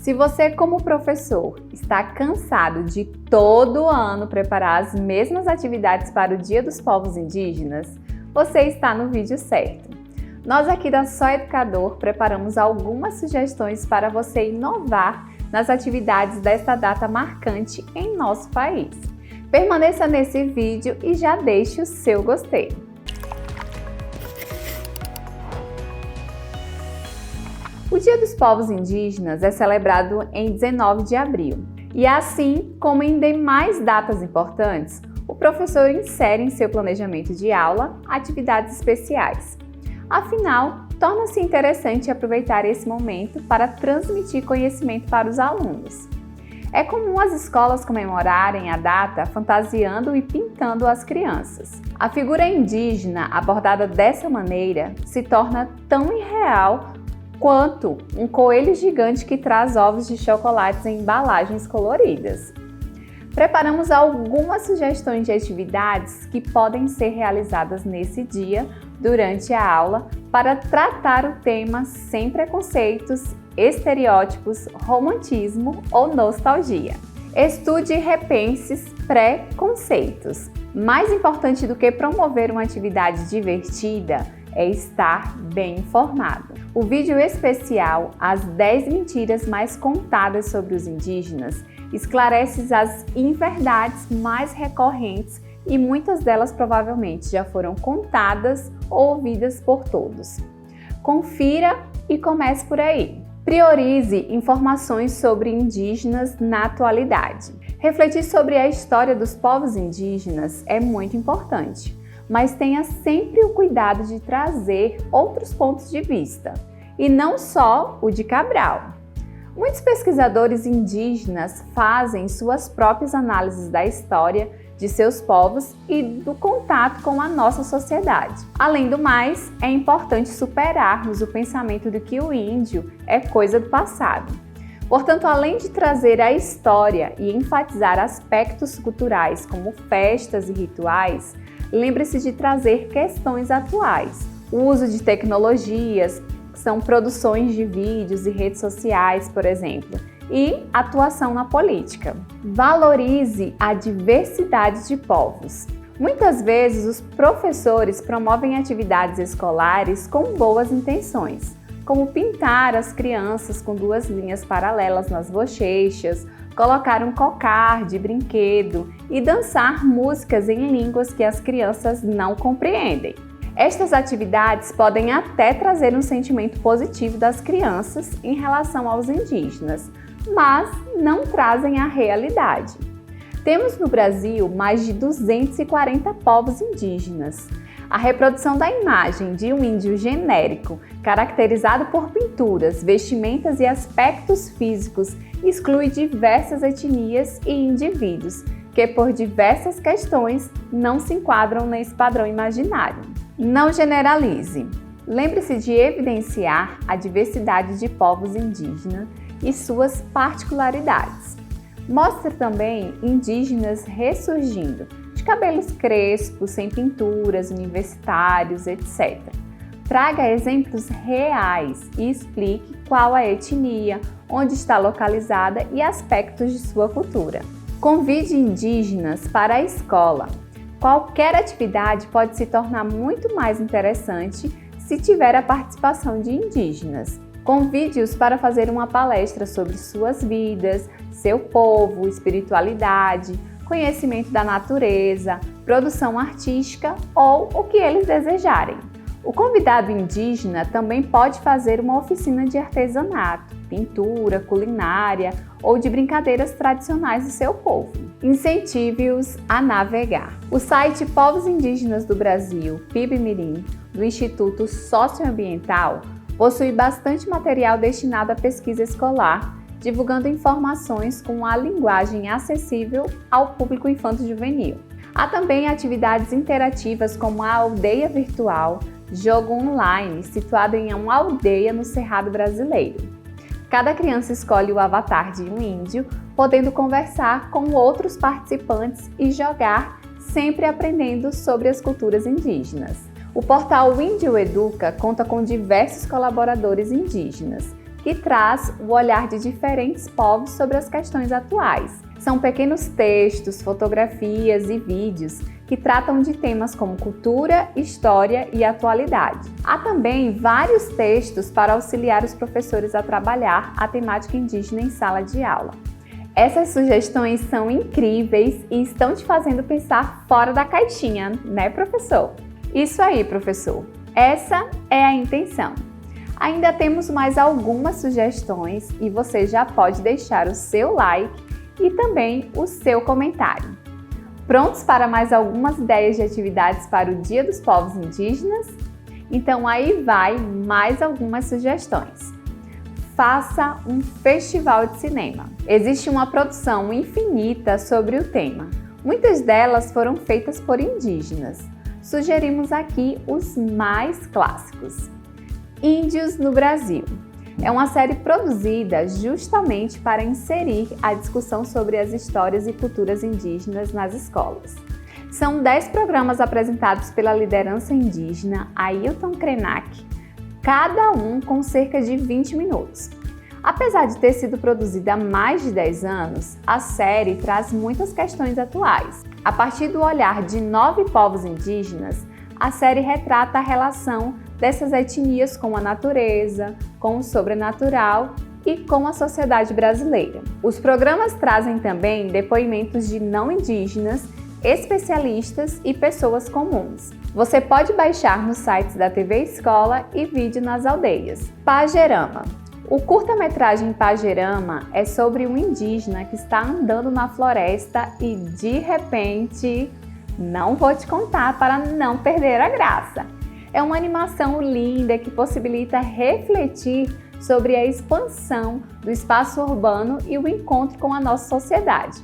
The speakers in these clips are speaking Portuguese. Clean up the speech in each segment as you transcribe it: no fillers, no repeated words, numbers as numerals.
Se você, como professor, está cansado de todo ano preparar as mesmas atividades para o Dia dos Povos Indígenas, você está no vídeo certo. Nós aqui da Só Educador preparamos algumas sugestões para você inovar nas atividades desta data marcante em nosso país. Permaneça nesse vídeo e já deixe o seu gostei. O Dia dos Povos Indígenas é celebrado em 19 de abril. E assim como em demais datas importantes, o professor insere em seu planejamento de aula atividades especiais. Afinal, torna-se interessante aproveitar esse momento para transmitir conhecimento para os alunos. É comum as escolas comemorarem a data fantasiando e pintando as crianças. A figura indígena abordada dessa maneira se torna tão irreal quanto um coelho gigante que traz ovos de chocolates em embalagens coloridas. Preparamos algumas sugestões de atividades que podem ser realizadas nesse dia durante a aula para tratar o tema sem preconceitos, estereótipos, romantismo ou nostalgia. Estude e repense preconceitos. Mais importante do que promover uma atividade divertida é estar bem informado. O vídeo especial As 10 Mentiras Mais Contadas sobre os Indígenas esclarece as inverdades mais recorrentes e muitas delas provavelmente já foram contadas ou ouvidas por todos. Confira e comece por aí. Priorize informações sobre indígenas na atualidade. Refletir sobre a história dos povos indígenas é muito importante, mas tenha sempre o cuidado de trazer outros pontos de vista, e não só o de Cabral. Muitos pesquisadores indígenas fazem suas próprias análises da história de seus povos e do contato com a nossa sociedade. Além do mais, é importante superarmos o pensamento de que o índio é coisa do passado. Portanto, além de trazer a história e enfatizar aspectos culturais como festas e rituais, lembre-se de trazer questões atuais, o uso de tecnologias, que são produções de vídeos e redes sociais, por exemplo, e atuação na política. Valorize a diversidade de povos. Muitas vezes os professores promovem atividades escolares com boas intenções, como pintar as crianças com 2 linhas paralelas nas bochechas, colocar um cocar de brinquedo e dançar músicas em línguas que as crianças não compreendem. Estas atividades podem até trazer um sentimento positivo das crianças em relação aos indígenas, mas não trazem a realidade. Temos no Brasil mais de 240 povos indígenas. A reprodução da imagem de um índio genérico, caracterizado por pinturas, vestimentas e aspectos físicos, exclui diversas etnias e indivíduos que, por diversas questões, não se enquadram nesse padrão imaginário. Não generalize. Lembre-se de evidenciar a diversidade de povos indígenas e suas particularidades. Mostre também indígenas ressurgindo, de cabelos crespos, sem pinturas, universitários, etc. Traga exemplos reais e explique qual a etnia, onde está localizada e aspectos de sua cultura. Convide indígenas para a escola. Qualquer atividade pode se tornar muito mais interessante se tiver a participação de indígenas. Convide-os para fazer uma palestra sobre suas vidas, seu povo, espiritualidade, conhecimento da natureza, produção artística ou o que eles desejarem. O convidado indígena também pode fazer uma oficina de artesanato, pintura, culinária ou de brincadeiras tradicionais do seu povo. Incentive-os a navegar. O site Povos Indígenas do Brasil, PIB-Mirim, do Instituto Socioambiental, possui bastante material destinado à pesquisa escolar, divulgando informações com a linguagem acessível ao público infanto-juvenil. Há também atividades interativas como a Aldeia Virtual, jogo online situado em uma aldeia no Cerrado brasileiro. Cada criança escolhe o avatar de um índio, podendo conversar com outros participantes e jogar, sempre aprendendo sobre as culturas indígenas. O portal Índio Educa conta com diversos colaboradores indígenas que traz o olhar de diferentes povos sobre as questões atuais. São pequenos textos, fotografias e vídeos que tratam de temas como cultura, história e atualidade. Há também vários textos para auxiliar os professores a trabalhar a temática indígena em sala de aula. Essas sugestões são incríveis e estão te fazendo pensar fora da caixinha, né, professor? Isso aí, professor. Essa é a intenção. Ainda temos mais algumas sugestões e você já pode deixar o seu like e também o seu comentário. Prontos para mais algumas ideias de atividades para o Dia dos Povos Indígenas? Então aí vai mais algumas sugestões. Faça um festival de cinema. Existe uma produção infinita sobre o tema. Muitas delas foram feitas por indígenas. Sugerimos aqui os mais clássicos. Índios no Brasil. É uma série produzida justamente para inserir a discussão sobre as histórias e culturas indígenas nas escolas. São 10 programas apresentados pela liderança indígena Ailton Krenak, cada um com cerca de 20 minutos. Apesar de ter sido produzida há mais de 10 anos, a série traz muitas questões atuais. A partir do olhar de 9 povos indígenas, a série retrata a relação dessas etnias com a natureza, com o sobrenatural e com a sociedade brasileira. Os programas trazem também depoimentos de não indígenas, especialistas e pessoas comuns. Você pode baixar nos sites da TV Escola e Vídeo nas Aldeias. Pajerama. O curta-metragem Pajerama é sobre um indígena que está andando na floresta e, de repente, não vou te contar para não perder a graça. É uma animação linda que possibilita refletir sobre a expansão do espaço urbano e o encontro com a nossa sociedade.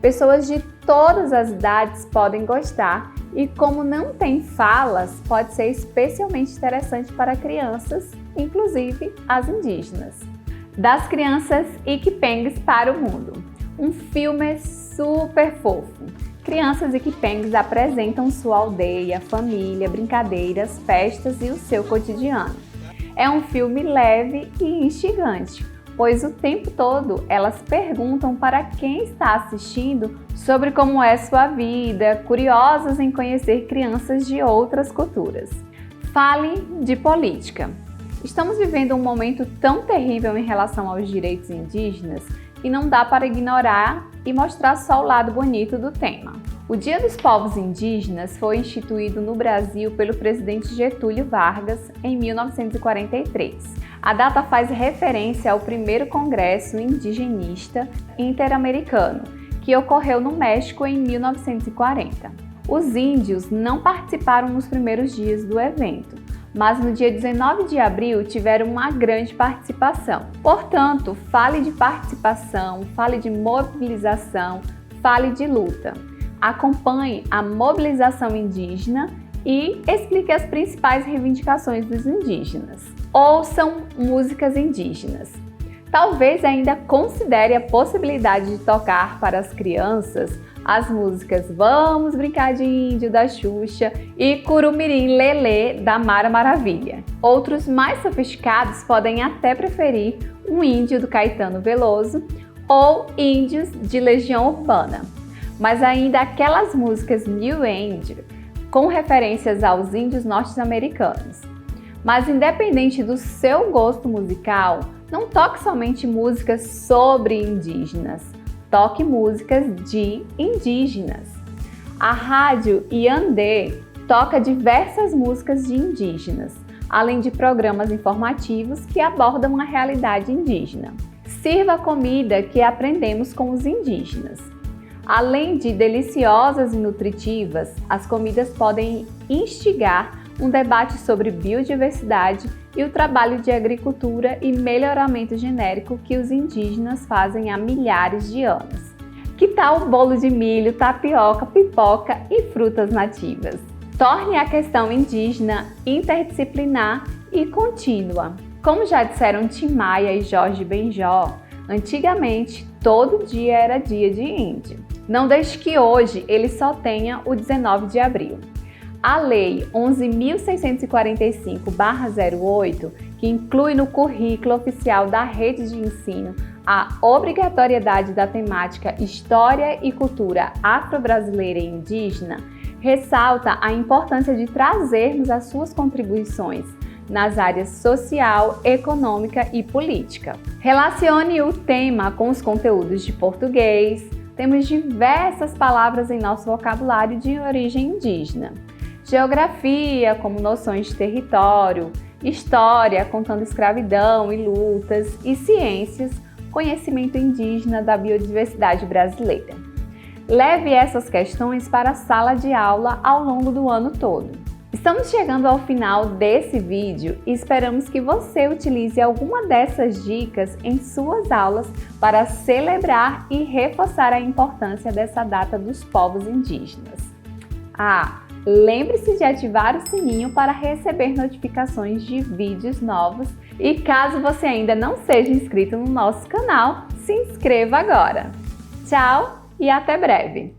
Pessoas de todas as idades podem gostar e, como não tem falas, pode ser especialmente interessante para crianças, inclusive as indígenas. Das crianças iquipengues para o mundo. Um filme super fofo. Crianças iquipengues apresentam sua aldeia, família, brincadeiras, festas e o seu cotidiano. É um filme leve e instigante, pois o tempo todo elas perguntam para quem está assistindo sobre como é sua vida, curiosas em conhecer crianças de outras culturas. Fale de política. Estamos vivendo um momento tão terrível em relação aos direitos indígenas que não dá para ignorar e mostrar só o lado bonito do tema. O Dia dos Povos Indígenas foi instituído no Brasil pelo presidente Getúlio Vargas em 1943. A data faz referência ao primeiro Congresso Indigenista Interamericano, que ocorreu no México em 1940. Os índios não participaram nos primeiros dias do evento, mas no dia 19 de abril tiveram uma grande participação. Portanto, fale de participação, fale de mobilização, fale de luta. Acompanhe a mobilização indígena e explique as principais reivindicações dos indígenas. Ouçam músicas indígenas. Talvez ainda considere a possibilidade de tocar para as crianças as músicas Vamos Brincar de Índio, da Xuxa, e Curumirim Lelê, da Mara Maravilha. Outros mais sofisticados podem até preferir um índio do Caetano Veloso ou índios de Legião Urbana. Mas ainda aquelas músicas New Age, com referências aos índios norte-americanos. Mas independente do seu gosto musical, não toque somente músicas sobre indígenas, toque músicas de indígenas. A rádio Iandê toca diversas músicas de indígenas, além de programas informativos que abordam a realidade indígena. Sirva a comida que aprendemos com os indígenas. Além de deliciosas e nutritivas, as comidas podem instigar um debate sobre biodiversidade e o trabalho de agricultura e melhoramento genérico que os indígenas fazem há milhares de anos. Que tal o bolo de milho, tapioca, pipoca e frutas nativas? Torne a questão indígena interdisciplinar e contínua. Como já disseram Tim Maia e Jorge Benjó, antigamente todo dia era dia de índio. Não deixe que hoje ele só tenha o 19 de abril. A Lei 11.645/08, que inclui no currículo oficial da rede de ensino a obrigatoriedade da temática História e Cultura Afro-Brasileira e Indígena, ressalta a importância de trazermos as suas contribuições nas áreas social, econômica e política. Relacione o tema com os conteúdos de português. Temos diversas palavras em nosso vocabulário de origem indígena. Geografia, como noções de território, história, contando escravidão e lutas, e ciências, conhecimento indígena da biodiversidade brasileira. Leve essas questões para a sala de aula ao longo do ano todo. Estamos chegando ao final desse vídeo e esperamos que você utilize alguma dessas dicas em suas aulas para celebrar e reforçar a importância dessa data dos povos indígenas. Lembre-se de ativar o sininho para receber notificações de vídeos novos e caso você ainda não seja inscrito no nosso canal, se inscreva agora! Tchau e até breve!